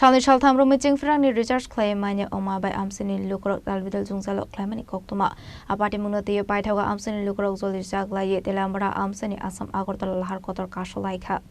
Shalni Shaltham Romiching Frank Richard Clay Mania Oma by Amsini Lukrok Dalvidal Zungzalo Clemani Koktuma. Apati Munati by Taga Amsini Lukrok Zolijak Laye Delambra Amsini Asam Agortal Harkotor Kasholaika.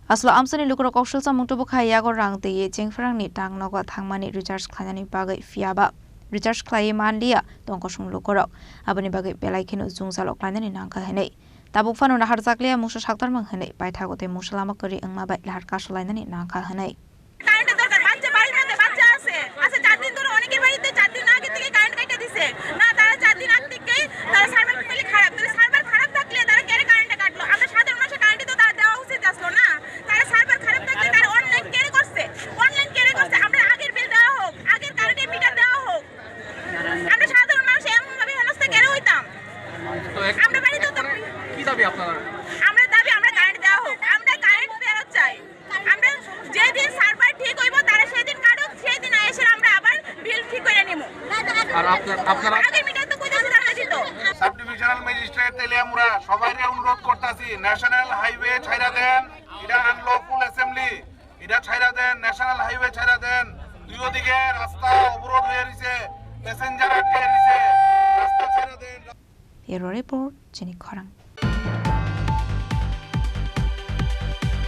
Aslo Amsani Lukro Koshul Samutubuka Yago Rang the Jingfrang ni Tang Noga Tangmani Richards Clanani Bagay Fiaba Richards Clay Mandia Donkoshung Lukorok Abani Bagay Belaikin Zungsalo Clanani Nanka Hene Tabufano Harzaklia Musha Shaktar Manghane by Tagote Musalama Kuri and Mabay Larkasholanani Nanka Hane. Subdivisional magistrate Teliamura সবাইকে অনুরোধ করতেছি national highway ছাইরা দেন এটা unlawful assembly এটা ছাইরা দেন national highway ছাইরা দেন দুই দিকে রাস্তা অবরোধ হয়ে রইছে প্যাসেঞ্জার আটকে রইছে রাস্তা ছাইরা দেন Bureau Report Jenny Korang